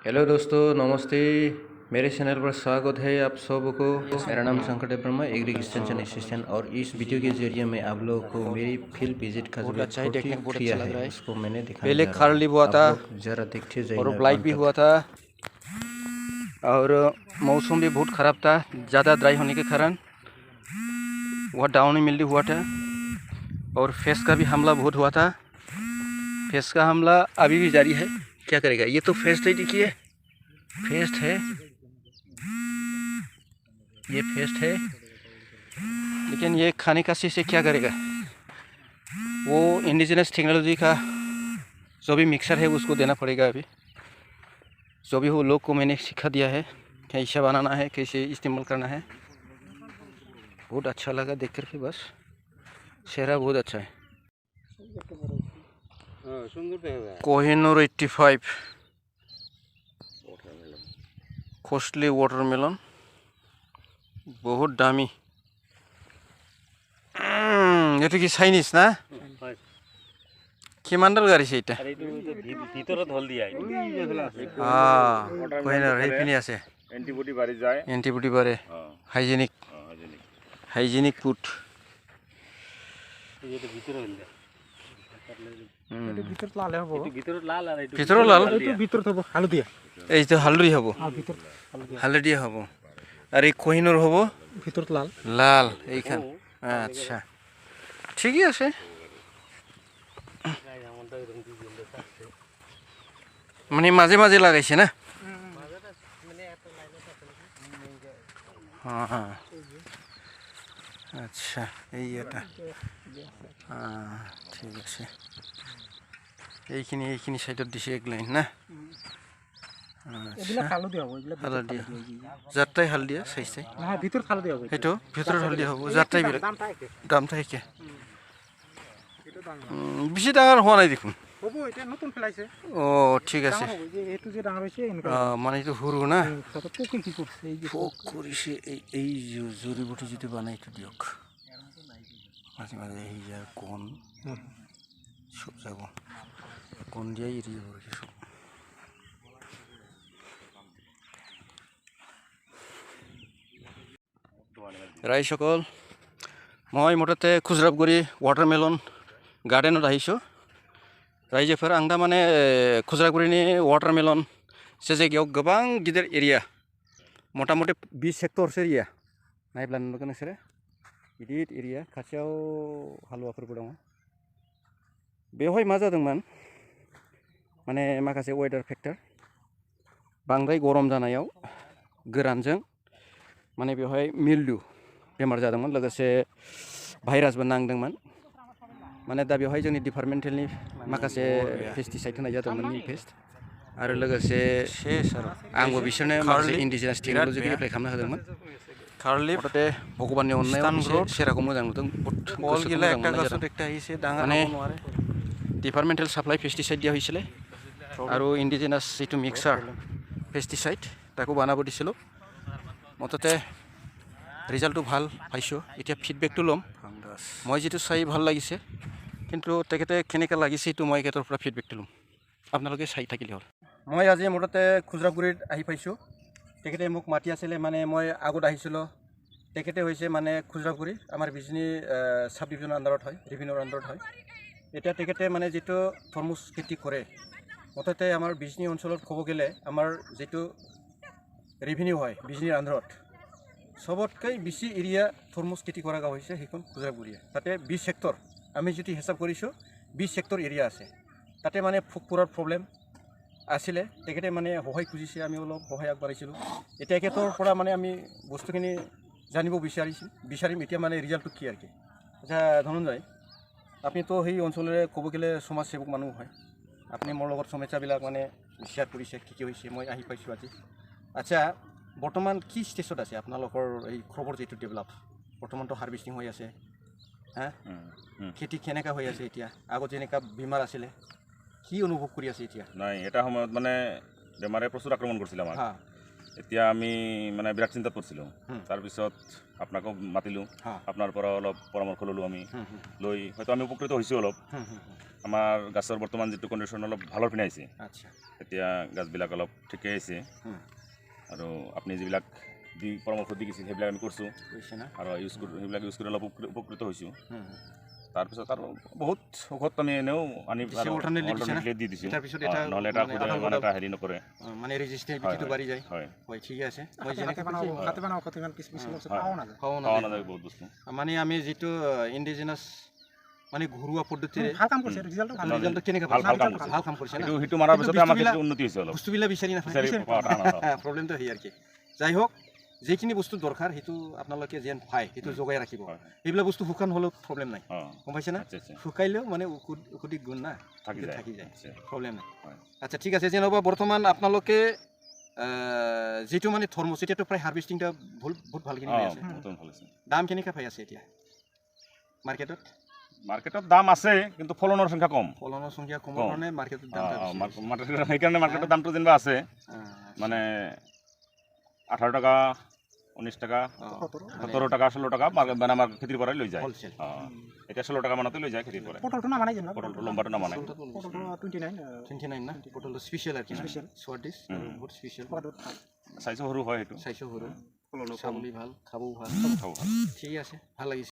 Hello दोस्तों, नमस्ते। मेरे चैनल पर स्वागत है आप सबको। मेरा नाम शंकर देव वर्मा, एग्री एक्सटेंशन असिस्टेंट, और इस वीडियो के जरिए मैं आप लोगों को मेरी फील्ड विजिट का जो बहुत अच्छा है, देखने को बहुत अच्छा लग रहा है। उसको मैंने दिखाने पहले जा रहा खारली हूँ। हुआ था आप लोग जरा देखते और जाइए ब्लाइट भी अंत हुआ तक। था और मौसम भी बहुत ख़राब था, ज़्यादा ड्राई होने के कारण वह डाउन मिल्डी हुआ था। और फेस का भी हमला बहुत हुआ था। फेस का हमला अभी भी जारी है, क्या करेगा। ये तो फेस्ट है, देखिए फेस्ट है, ये फेस्ट है, लेकिन ये खाने का से क्या करेगा। वो इंडिजिनस टेक्नोलॉजी का जो भी मिक्सर है उसको देना पड़ेगा। अभी जो भी वो लोग को मैंने सिखा दिया है, कैसे बनाना है, कैसे इस्तेमाल करना है। बहुत अच्छा लगा देख कर के, बस चेहरा बहुत अच्छा है। कोहिनूर 85 कॉस्टली वाटरमेलन, बहुत दामी। ये तो कि चाइनीज ना, किमान दाल गारिছে এটা? ভিতৰত হল দিয়া কোহিনূৰ এইপিনে আছে, এন্টিবডি বাঢ়ি যায়, এন্টিবডি বাঢ়ে, হাইজেনিক হাইজেনিক ফুড। এইটো ভিতৰত হল দিয়া, এইটো ভিতৰত লাল হ'ব, এইটো ভিতৰত লাল আৰু এইটো ভিতৰত লাল, এইটো ভিতৰত হ'ব হালধীয়া, এইটো হালধীয়া হ'ব, ভিতৰত হালধীয়া হ'ব। আৰ এই কোহিনূৰ হ'ব ভিতৰত লাল লাল এইখান। আচ্ছা, ঠিকই আছে। মানে মাঝে মাঝে লাগাইছে না? হ্যাঁ হ্যাঁ, আচ্ছা এই এটা, হ্যাঁ ঠিক আছে। এইখিনি সাইডত দিছে এক লাইন না? হালধীয়া, যাত্রাই হালধীয়া চাইছে, সেইটো ভিতৰত হালধীয়া হ'ব, যাত্ৰাই বেলেগ, দামটা একে। বেছি ডাঙৰ হোৱা নাই দেখোন। অঁ ঠিক আছে, মানে এইটো সৰু না, পোক কৰিছে। এই জড়িবুটি যিটো বনাই এইটো দিয়ক, মাজে মাজে এই যে কণ চব যাব, কণ দিয়াই এৰি যাব চব। ৰাইজসকল, মই মুঠতে খুজৰাবগুৰি वाटरमेलन गार्डेনত আহিছোঁ। रायजोफोर, आं दा माने खुजरागुरिनि वाटरमेलन से जायगायाव गोबां गिदिर एरिया, मथा मथि 20 हेक्टरसो एरिया नायब्ला नुगोन नोंसोरो। गिदिर एरिया, खाथियाव हालुवाफोरबो दङ। बेवहाय मा जादोंमोन, माने माखासे वेदार फेक्टर, बांद्राय गरम जानायाव गोरानजों माने बेवहाय मिल्ड्यु बेमार जादोंमोन, लोगोसे भाइरासबो नांदोंमोन। माने दा बेवहाय जोंनि डिपार्टमेन्टेलनि माखासे पेस्टिसाइड होनाय जादोंमोन, नि पेस्ट, आरो लोगोसे आंबो बिसोरनो माखासे इन्डिजिनास टेक्नोलजिखौ एप्लाइ खालामना होदोंमोन। मथते भगबाननि अननायाव सेराखौ मोजां नुदों, माने डिपार्टमेन्टेल साप्लाइ पेस्टिसाइड দিয়া হৈছিলে আৰু ইণ্ডিজিনাছ যিটো মিক্সাৰ পেষ্টিচাইড তাকো বনাব দিছিলোঁ। মুঠতে ৰিজাল্টটো ভাল পাইছোঁ। এতিয়া ফিডবেকটো ল'ম, মই যিটো চাই ভাল লাগিছে, কিন্তু তেখেতে কেনেকৈ লাগিছে এইটো মই এখেতৰ পৰা ফিডবেকটো ল'ম, আপোনালোকে চাই থাকিলে হ'ল। মই আজি মুঠতে খুজৰাগুৰিত আহি পাইছোঁ। তেখেতে মোক মাতি আছিলে, মানে মই আগত আহিছিলোঁ। তেখেতে হৈছে মানে খুজৰাগুৰি আমাৰ বিজনী সাব ডিভিজনৰ আণ্ডাৰত হয়, ৰেভিনিউৰ আণ্ডাৰত হয়। এতিয়া তেখেতে মানে যিটো তৰমুজ খেতি কৰে, মুঠতে আমাৰ বিজনী অঞ্চলত ক'ব গ'লে আমাৰ যিটো ৰেভিনিউ হয় বিজনীৰ আণ্ডাৰত, সবতকৈ বেছি এৰিয়া তৰমুজ খেতি কৰা হৈছে সেইখন খুজৰাগুৰিয়ে। তাতে 20 হেক্টৰ, আমি যদি হিচাপ কৰিছোঁ 20 হেক্টৰ এৰিয়া আছে। তাতে মানে পোক পৰাৰ প্ৰব্লেম আছিলে, তেখেতে মানে সহায় খুজিছে, আমি অলপ সহায় আগবাঢ়াইছিলোঁ। এতিয়া তেখেতৰ পৰা মানে আমি বস্তুখিনি জানিব বিচাৰিম এতিয়া মানে ৰিজাল্টটো কি আৰু কি। আচ্ছা ধনঞ্জয়, আপুনিতো সেই অঞ্চলৰে ক'ব গ'লে সমাজ সেৱক মানুহ হয়, আপুনি মোৰ লগত সমস্যাবিলাক মানে শ্বেয়াৰ কৰিছে, কি হৈছে, মই আহি পাইছোঁ আজি। আচ্ছা, বৰ্তমান কি ষ্টেজত আছে আপোনালোকৰ এই খবৰ যিটো ডেভেলপ? বৰ্তমানতো হাৰ্ভেষ্টিং হৈ আছে, হা, খেতি কেনেকুৱা হৈ আছে এতিয়া? আগত যেনেকুৱা বেমাৰ আছিলে, কি অনুভৱ কৰি আছে এতিয়া? নাই, এটা সময়ত মানে বেমাৰে প্ৰচুৰ আক্ৰমণ কৰিছিল আমাৰ। এতিয়া আমি মানে বিৰাট চিন্তাত পৰিছিলোঁ তাৰপিছত আপোনাকো মাতিলোঁ আপোনাৰ পৰা অলপ পৰামৰ্শ ল'লোঁ আমি লৈ হয়তো আমি উপকৃত হৈছোঁ অলপ আমাৰ গাছৰ বৰ্তমান যিটো কণ্ডিশ্যন অলপ ভালৰ পিনে আহিছে আচ্ছা এতিয়া গাছবিলাক অলপ ঠিকেই আহিছে আৰু আপুনি যিবিলাক দি পৰামৰ্শ দি গৈছিল সেইবিলাক আমি কৰিছোঁ আৰু সেইবিলাক ইউজ কৰি অলপ উপকৃত হৈছোঁ তাৰপিছত আৰু বহুত ঔষধ আমি এনেও আনি অল্টাৰনেটলি দি দিছোঁ নহ'লে এটা মানে এটা হেৰি নকৰে মানে ৰেজিষ্টেবিলিটিটো বাঢ়ি যায় হয় হয় ঠিক আছে মই পাওঁ নাযায় বহুত বস্তু মানে আমি যিটো ইণ্ডিজিনাছ মানে ঘৰুৱা পদ্ধতিৰে ভাল কাম কৰিছে ৰিজাল্টটো ভাল ৰিজাল্টটো কেনেকৈ ভাল কাম কৰিছে ভাল কাম কৰিছে না সেইটো মাৰাৰ পিছতে আমাৰ খেতিটো উন্নতি হৈছে অলপ বস্তুবিলাক বিচাৰি বিচাৰি নাপায় পোৱা টান অলপ। প্ৰব্লেমটো সেই আৰু কি যাই হওক যিখিনি বস্তু দৰকাৰ সেইটো আপোনালোকে যেন পায় সেইটো যোগাই ৰাখিব এইবিলাক বস্তু শুকান হ'লেও প্ৰব্লেম নাই গম পাইছে না আচ্ছা আচ্ছা শুকাইলেও মানে ঔষধিক গুণ না থাকি যায় থাকি যায় আচ্ছা প্ৰব্লেম নাই হয় আচ্ছা ঠিক আছে যেনেবা বৰ্তমান আপোনালোকে যিটো মানে থৰ্মছ এতিয়াতো প্ৰায় হাৰ্ভেষ্টিংটা বহুত ভালখিনি হৈ আছে নতুন ভাল হৈছে দাম কেনেকৈ পাই আছে এতিয়া মাৰ্কেটত মাৰ্কেটত দাম আছে কিন্তু ফলনৰ সংখ্যা কম ফলনৰ সংখ্যা কমৰ কাৰণে মাৰ্কেটত দাম সেইকাৰণে মাৰ্কেটৰ দামটো যেনিবা আছে মানে 18 টকা 19 টাকা 17 টাকা 16 টাকা মানে আমাৰ খেতিৰ পৰাই লৈ যায় হ'লচেল এতিয়া 16 টাকা মানতে লৈ যায় খেতিৰ পৰা পটলটো নামানে যেন পটলটো লম্বাটো নামানে পটলটো 29 29 না পটলটো স্পেচিয়েল আৰু কি স্বাদিষ্ট বহুত স্পেচিয়েল চাইজো সৰু হয় সেইটো চাইছো সৰু চাবলি ভাল খাবও ভাল খাব ভাল ঠিক আছে ভাল লাগিছে